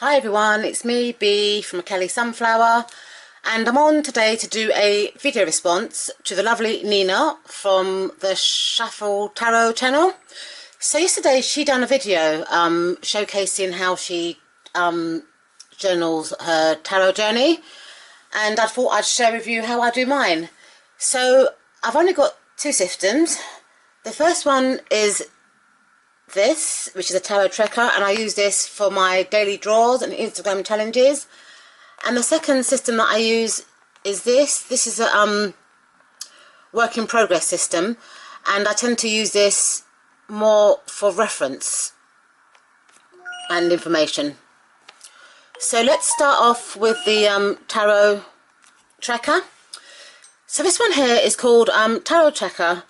Hi everyone, it's me, Bee from Kelly Sunflower, and I'm on today to do a video response to the lovely Nina from the Shuffle Tarot channel. So yesterday she done a video showcasing how she journals her tarot journey, and I thought I'd share with you how I do mine. So I've only got two systems. The first one is this, which is a tarot tracker, and I use this for my daily draws and Instagram challenges. And the second system that I use is this. This is a work in progress system, and I tend to use this more for reference and information. So let's start off with the tarot tracker. So this one here is called Tarot Tracker,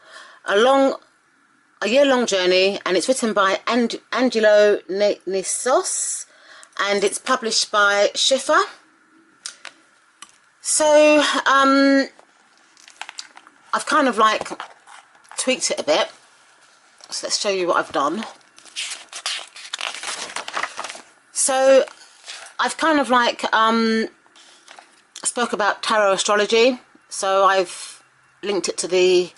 a year-long journey, and it's written by Angelo Nissos, and it's published by Schiffer. So I've kind of like tweaked it a bit, so let's show you what I've done. So I've kind of like spoke about tarot astrology, so I've linked it to the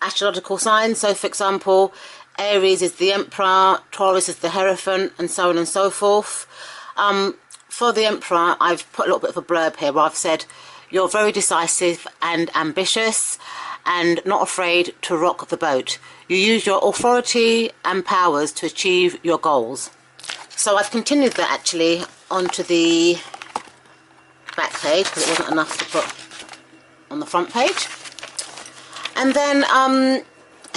astrological signs. So for example, Aries is the Emperor, Taurus is the Hierophant, and so on and so forth. For the Emperor, I've put a little bit of a blurb here where I've said you're very decisive and ambitious and not afraid to rock the boat. You use your authority and powers to achieve your goals. So I've continued that actually onto the back page because it wasn't enough to put on the front page. And then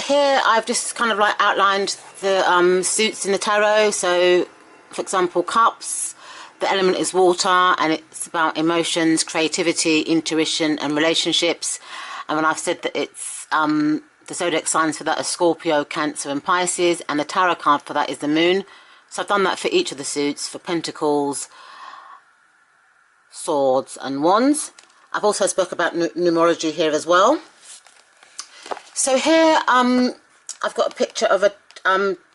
here I've just kind of like outlined the suits in the tarot. So for example, cups, the element is water, and it's about emotions, creativity, intuition and relationships. And when I've said that it's the zodiac signs for that are Scorpio, Cancer and Pisces, and the tarot card for that is the moon. So I've done that for each of the suits, for pentacles, swords and wands. I've also spoke about numerology here as well. So here I've got a picture of a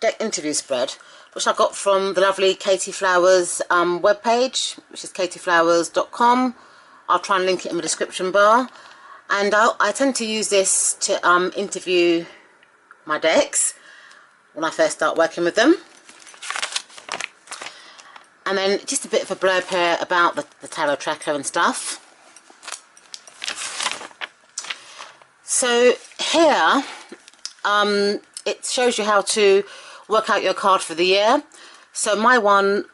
deck interview spread, which I got from the lovely Katey Flowers webpage, which is kateyflowers.com. I'll try and link it in the description bar. And I tend to use this to interview my decks when I first start working with them. And then just a bit of a blurb here about the tarot tracker and stuff. So here it shows you how to work out your card for the year. So my one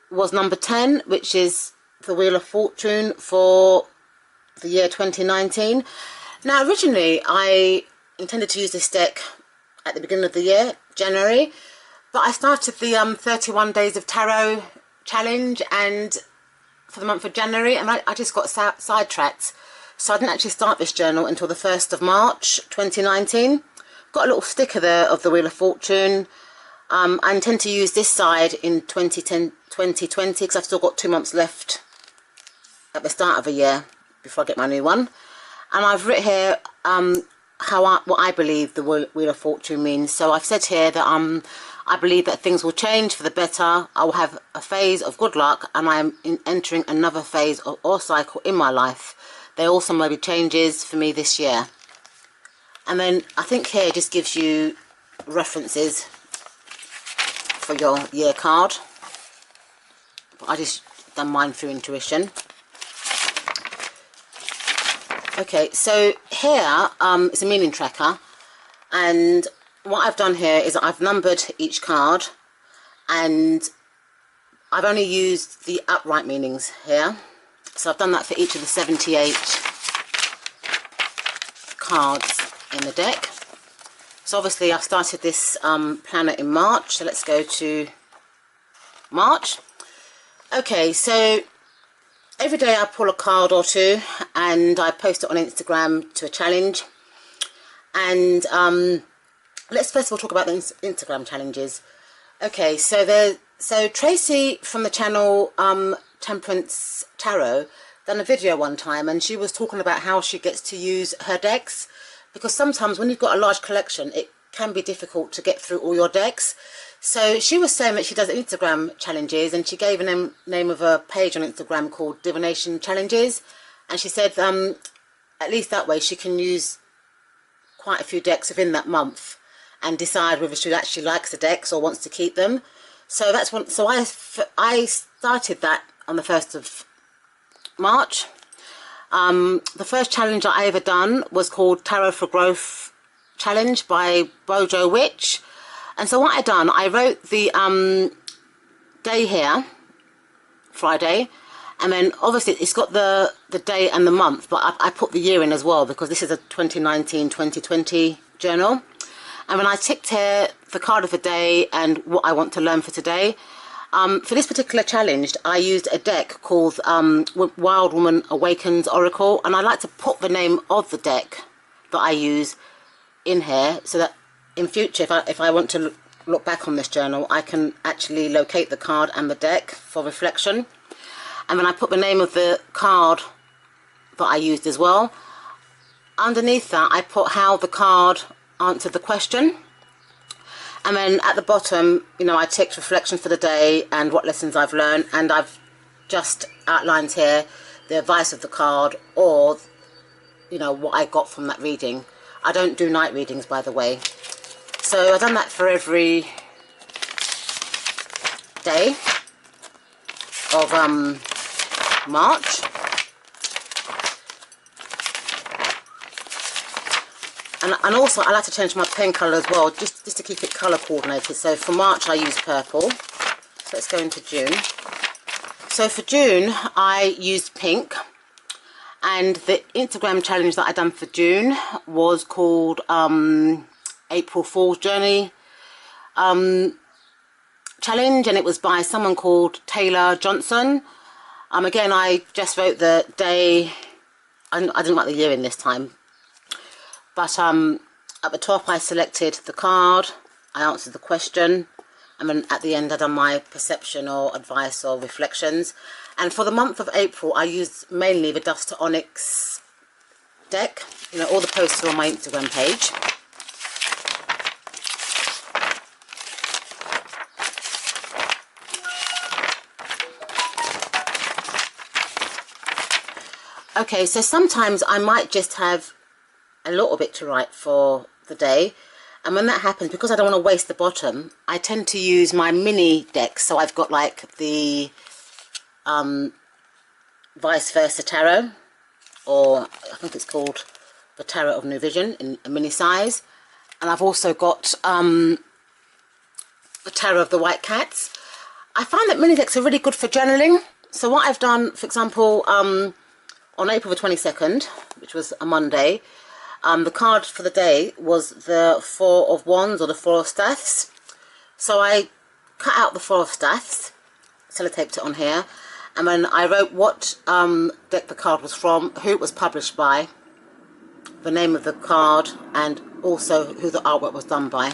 was number 10, which is the Wheel of Fortune for the year 2019. Now originally I intended to use this deck at the beginning of the year, January, but I started the 31 Days of Tarot challenge and for the month of January, and I just got sidetracked. So I didn't actually start this journal until the 1st of March 2019. Got a little sticker there of the Wheel of Fortune. I intend to use this side in 2020 because I've still got 2 months left at the start of a year before I get my new one. And I've written here what I believe the Wheel of Fortune means. So I've said here that I believe that things will change for the better. I will have a phase of good luck, and I am entering another phase or cycle in my life. There also may be changes for me this year. And then I think here just gives you references for your year card. But I just done mine through intuition. Okay, so here it's a meaning tracker, and what I've done here is I've numbered each card, and I've only used the upright meanings here. So I've done that for each of the 78 cards in the deck. So obviously I've started this planner in March, so let's go to March. Okay, so every day I pull a card or two and I post it on Instagram to a challenge. And let's first of all talk about the Instagram challenges. Okay, so Tracy from the channel Temperance Tarot done a video one time, and she was talking about how she gets to use her decks, because sometimes when you've got a large collection it can be difficult to get through all your decks. So she was saying that she does Instagram challenges, and she gave a name of a page on Instagram called Divination Challenges, and she said at least that way she can use quite a few decks within that month and decide whether she actually likes the decks or wants to keep them. So that's one. So I started that on the 1st of March. The first challenge I ever done was called Tarot for Growth Challenge by Bojo Witch. And so what I done, I wrote the day here, Friday, and then obviously it's got the day and the month, but I put the year in as well because this is a 2019-2020 journal. And when I ticked here the card of the day and what I want to learn for today, for this particular challenge, I used a deck called Wild Woman Awakens Oracle, and I like to put the name of the deck that I use in here so that in future, if I want to look back on this journal, I can actually locate the card and the deck for reflection. And then I put the name of the card that I used as well. Underneath that, I put how the card answered the question. And then at the bottom, you know, I ticked reflection for the day and what lessons I've learned. And I've just outlined here the advice of the card, or, you know, what I got from that reading. I don't do night readings, by the way. So I've done that for every day of March. And also I like to change my pen colour as well, just to keep it colour coordinated. So for March I use purple. So let's go into June. So for June I used pink. And the Instagram challenge that I done for June was called April Fool's Journey challenge, and it was by someone called Taylor Johnson. Again, I just wrote the day. I didn't write the year in this time, but at the top I selected the card, I answered the question, and then at the end I done my perception or advice or reflections. And for the month of April I used mainly the Dust to Onyx deck. You know, all the posts are on my Instagram page. Okay, so sometimes I might just have a little bit to write for the day, and when that happens, because I don't want to waste the bottom, I tend to use my mini decks. So I've got like the Vice Versa Tarot, or I think it's called the Tarot of New Vision in a mini size, and I've also got the Tarot of the White Cats. I find that mini decks are really good for journaling. So what I've done, for example, on April the 22nd, which was a Monday, the card for the day was the Four of Wands, or the Four of Staffs. So I cut out the Four of Staffs, sellotaped it on here, and then I wrote what deck the card was from, who it was published by, the name of the card, and also who the artwork was done by.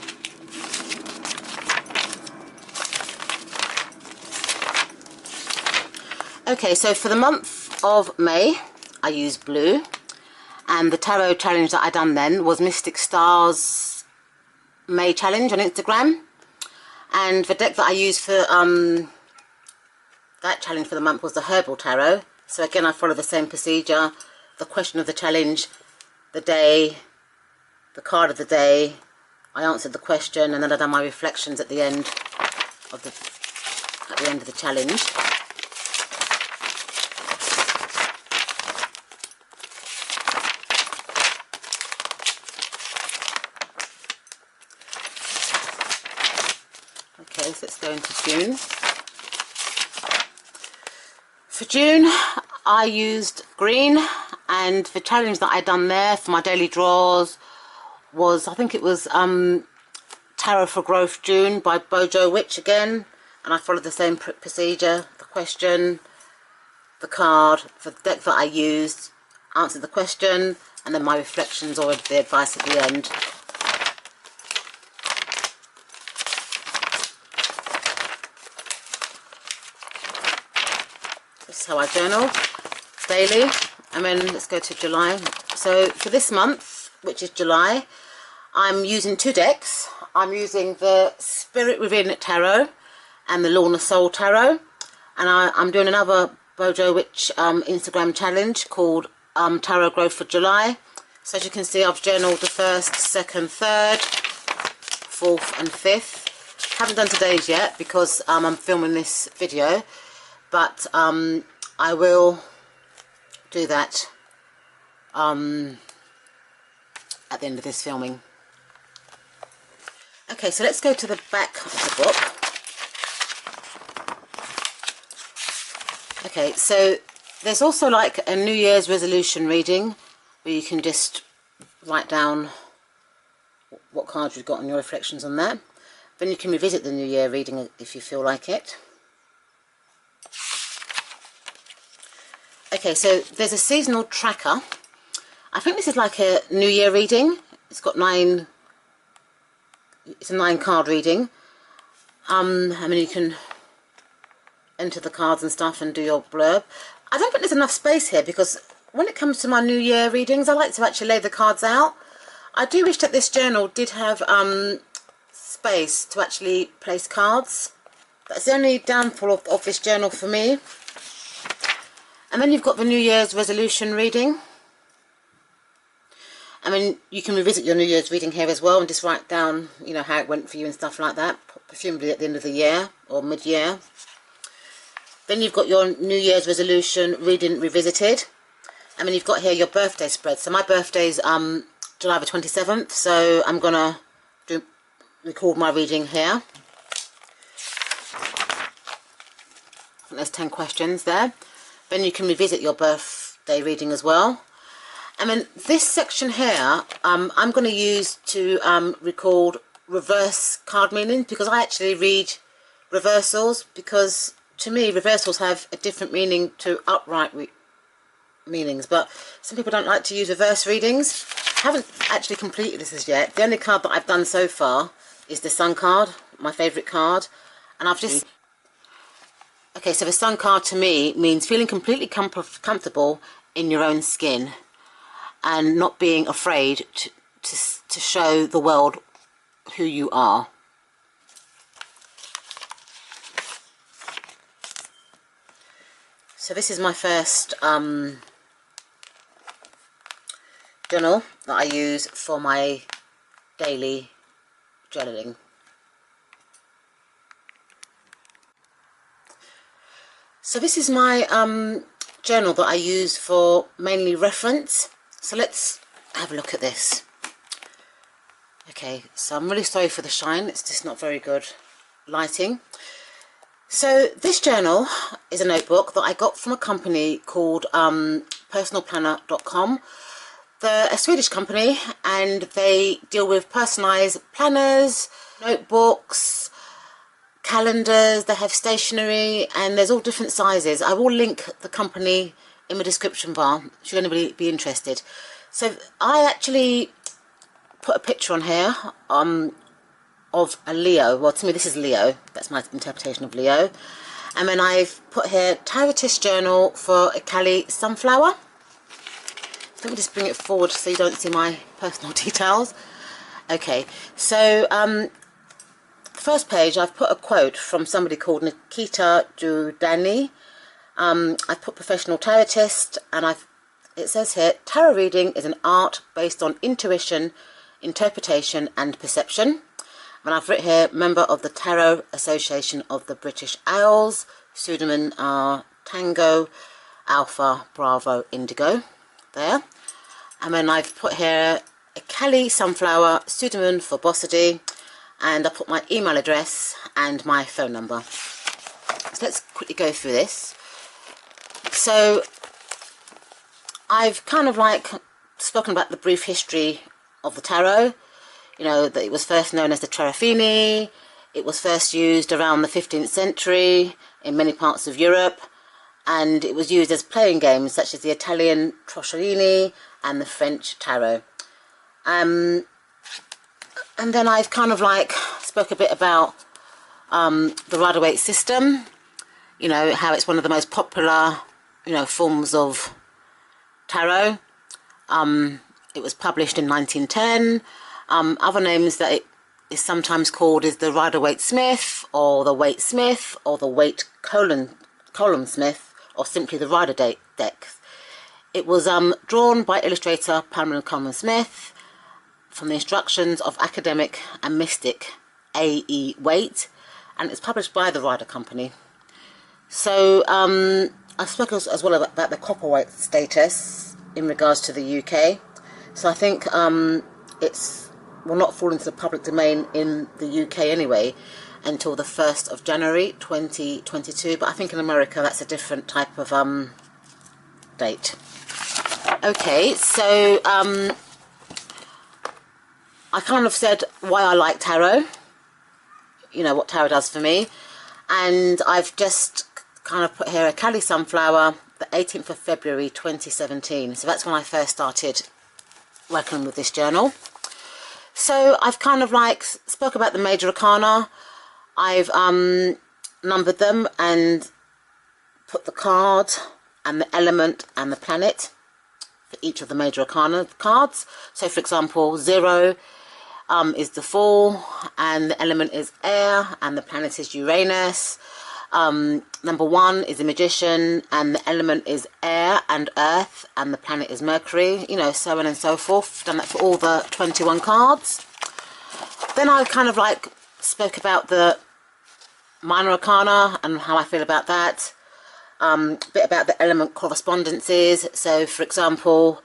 Okay, so for the month of May, I used blue, and the tarot challenge that I done then was Mystic Stars May challenge on Instagram, and the deck that I used for that challenge for the month was the Herbal Tarot. So again, I follow the same procedure: the question of the challenge, the day, the card of the day. I answered the question, and then I done my reflections at the end of the challenge. Okay, so let's go into June. For June, I used green, and the challenge that I done there for my daily draws was, I think it was Tarot for Growth June by Bojo Witch again, and I followed the same procedure: the question, the card, the deck that I used, answered the question, and then my reflections or the advice at the end. This is how I journal daily. And then let's go to July. So for this month, which is July, I'm using two decks. I'm using the Spirit Within Tarot and the Lorna Soul Tarot, and I'm doing another Bojo Witch Instagram challenge called Tarot Growth for July. So as you can see, I've journaled the 1st, 2nd, 3rd, 4th and 5th. Haven't done today's yet because I'm filming this video, but I will do that at the end of this filming. Okay, so let's go to the back of the book. Okay, so there's also like a New Year's resolution reading where you can just write down what cards you've got and your reflections on that. Then you can revisit the New Year reading if you feel like it. Okay, so there's a seasonal tracker. I think this is like a New Year reading. It's got it's a 9 card reading. I mean, you can enter the cards and stuff and do your blurb. I don't think there's enough space here because when it comes to my New Year readings, I like to actually lay the cards out. I do wish that this journal did have space to actually place cards. That's the only downfall of this journal for me. And then you've got the New Year's resolution reading. I mean, you can revisit your New Year's reading here as well and just write down, you know, how it went for you and stuff like that, presumably at the end of the year or mid-year. Then you've got your New Year's resolution reading revisited. I mean, you've got here your birthday spread. So my birthday's July the 27th, so I'm going to record my reading here. I think there's 10 questions there. Then you can revisit your birthday reading as well. I mean, this section here, I'm going to use to record reverse card meanings, because I actually read reversals, because to me reversals have a different meaning to upright meanings, but some people don't like to use reverse readings. I haven't actually completed this as yet. The only card that I've done so far is the Sun card, my favourite card, and I've just... Okay, so the Sun card to me means feeling completely comfortable in your own skin and not being afraid to show the world who you are. So this is my first journal that I use for my daily journaling. So this is my journal that I use for mainly reference. So let's have a look at this. Okay, so I'm really sorry for the shine, it's just not very good lighting. So this journal is a notebook that I got from a company called personalplanner.com. They're a Swedish company and they deal with personalised planners, notebooks, calendars. They have stationery and there's all different sizes. I will link the company in the description bar should anybody be interested. So I actually put a picture on here of a Leo. Well, to me this is Leo, that's my interpretation of Leo. And then I've put here Tarotist Journal for a Cali Sunflower. Let me just bring it forward so you don't see my personal details. Okay, so first page I've put a quote from somebody called Nikita Judani. I've put professional tarotist, and it says here, tarot reading is an art based on intuition, interpretation and perception. And I've written here, member of the Tarot Association of the British Isles, pseudonym are Tango, Alpha, Bravo, Indigo, there. And then I've put here a Cali Sunflower, pseudonym for Bossody, and I put my email address and my phone number. So let's quickly go through this. So I've kind of like spoken about the brief history of the tarot. You know, that it was first known as the Tarofini. It was first used around the 15th century in many parts of Europe, and it was used as playing games such as the Italian Troscherini and the French tarot. And then I've kind of like spoke a bit about the Rider-Waite system, you know, how it's one of the most popular, you know, forms of tarot. It was published in 1910. Other names that is sometimes called is the Rider-Waite Smith, or the Waite Smith, or the Waite column Smith, or simply the Rider deck. It was drawn by illustrator Pamela Coleman Smith from the instructions of academic and mystic A.E. Waite, and it's published by the Rider Company. So I spoke as well about the copyright status in regards to the UK. So I think it's will not fall into the public domain in the UK anyway until the 1st of January 2022, but I think in America that's a different type of date. Okay, so I kind of said why I like tarot, you know, what tarot does for me, and I've just kind of put here a Cali Sunflower, the 18th of February 2017. So that's when I first started working with this journal. So I've kind of like spoke about the major arcana. I've numbered them and put the card and the element and the planet for each of the major arcana cards. So for example, 0 is the Fool, and the element is air, and the planet is Uranus. Number 1 is a Magician, and the element is air and earth, and the planet is Mercury, you know, so on and so forth. Done that for all the 21 cards. Then I kind of like spoke about the minor arcana and how I feel about that. A bit about the element correspondences. So for example,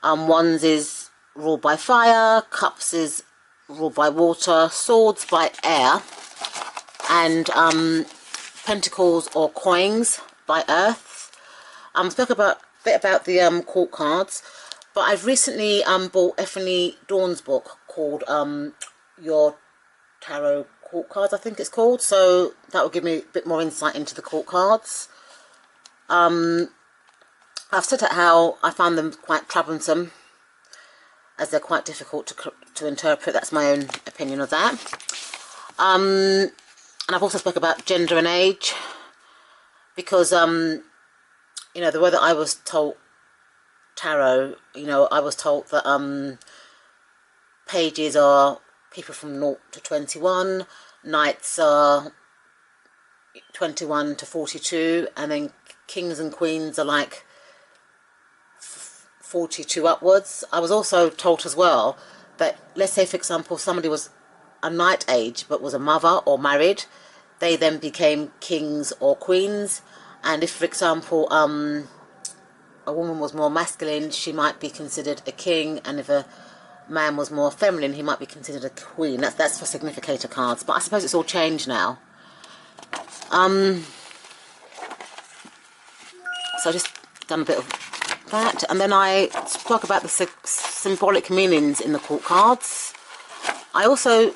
Wands is ruled by fire, Cups is ruled by water, Swords by air, and Pentacles or coins by earth. Spoke a bit about the court cards, but I've recently bought Effany Dawn's book called Your Tarot Court Cards, I think it's called, so that will give me a bit more insight into the court cards. I've said how I found them quite troublesome, as they're quite difficult to interpret. That's my own opinion of that. And I've also spoke about gender and age, because you know, the way that I was told tarot, you know, I was told that pages are people from 0 to 21, knights are 21 to 42, and then kings and queens are like 42 upwards. I was also told as well that, let's say for example somebody was a knight age but was a mother or married, they then became kings or queens. And if for example a woman was more masculine, she might be considered a king, and if a man was more feminine, he might be considered a queen. That's for significator cards, but I suppose it's all changed now. So I just done a bit of that, and then I spoke about the symbolic meanings in the court cards. I also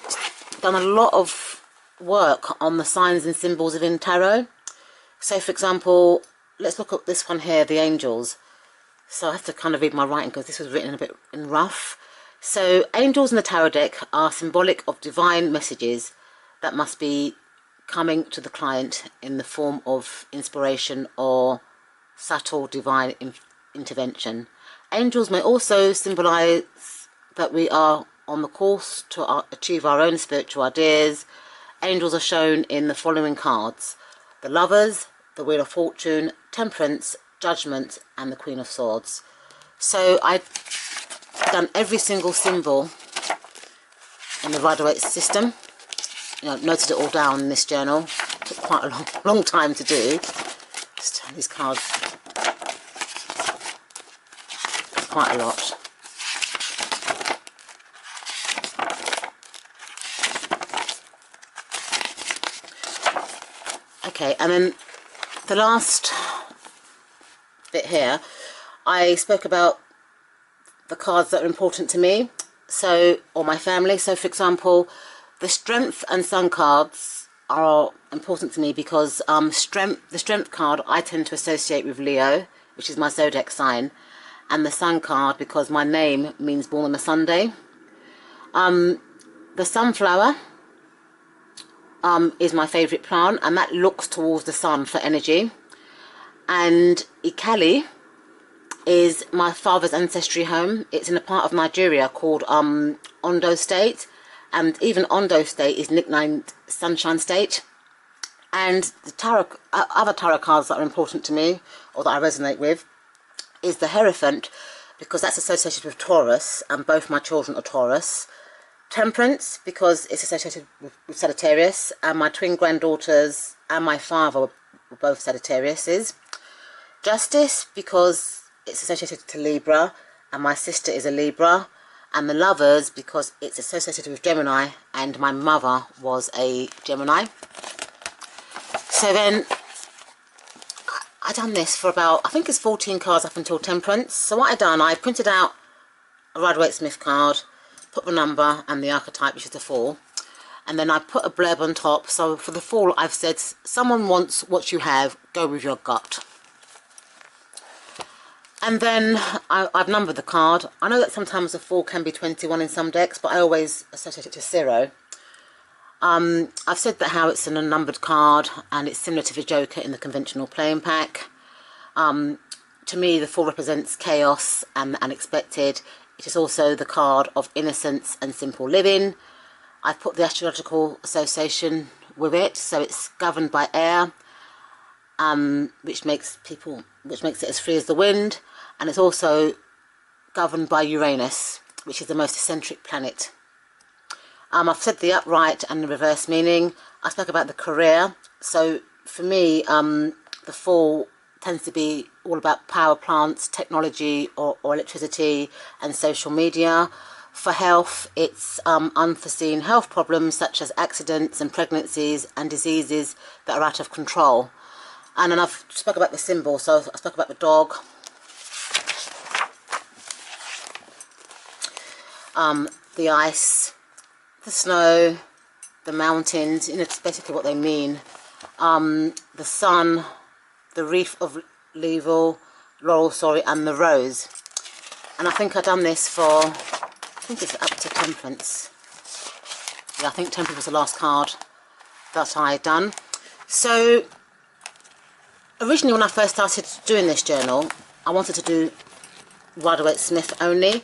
done a lot of work on the signs and symbols within tarot. So for example, let's look at this one here, the angels. So I have to kind of read my writing because this was written a bit in rough. So angels in the tarot deck are symbolic of divine messages that must be coming to the client in the form of inspiration or subtle divine intervention. Angels may also symbolize that we are on the course to achieve our own spiritual ideas. Angels are shown in the following cards: the Lovers, the Wheel of Fortune, Temperance, Judgment, and the Queen of Swords. So I've done every single symbol in the Rider-Waite system. You know, noted it all down in this journal. Took quite a long time to do. Just turn these cards. Quite a lot. Okay, and then the last bit here, I spoke about the cards that are important to me, so, or my family. So for example, the Strength and Sun cards are important to me because the Strength card I tend to associate with Leo, which is my zodiac sign, and the Sun card because my name means born on a Sunday. The Sunflower is my favourite plant, and that looks towards the sun for energy. And Ikali is my father's ancestry home. It's in a part of Nigeria called Ondo State, and even Ondo State is nicknamed Sunshine State. And the tarot, other tarot cards that are important to me, or that I resonate with, is the Hierophant, because that's associated with Taurus, and both my children are Taurus. Temperance, because it's associated with Sagittarius, and my twin granddaughters and my father were both Sagittariuses. Justice, because it's associated to Libra, and my sister is a Libra. And the Lovers, because it's associated with Gemini, and my mother was a Gemini. So then, I done this for about, I think it's 14 cards up until Temperance. So what I done, I printed out a Rider-Waite-Smith card, put the number and the archetype, which is the Fool, and then I put a blurb on top. So for the Fool, I've said, someone wants what you have, go with your gut. And then I've numbered the card. I know that sometimes the Fool can be 21 in some decks, but I always associate it to 0. I've said that how it's an unnumbered card, and it's similar to the Joker in the conventional playing pack. To me, the Fool represents chaos and the unexpected. It is also the card of innocence and simple living. I've put the astrological association with it, so it's governed by air, which makes it as free as the wind, and it's also governed by Uranus, which is the most eccentric planet. I've said the upright and the reverse meaning. I spoke about the career. So for me, the Fool tends to be all about power plants, technology or electricity, and social media. For health, it's unforeseen health problems such as accidents and pregnancies and diseases that are out of control. And then I've spoke about the symbol, so I spoke about the dog, the ice, the snow, the mountains, it's basically what they mean. The sun, the wreath of laurel, and the rose. And I think I've done this for, I think it's up to Temperance. Yeah, I think Temperance was the last card that I done. So originally when I first started doing this journal, I wanted to do Rider-Waite-Smith only,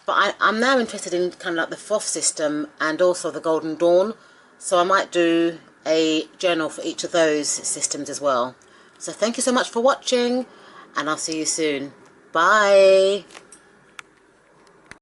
but I'm now interested in kind of like the Froth system and also the Golden Dawn, so I might do a journal for each of those systems as well. So thank you so much for watching, and I'll see you soon. Bye!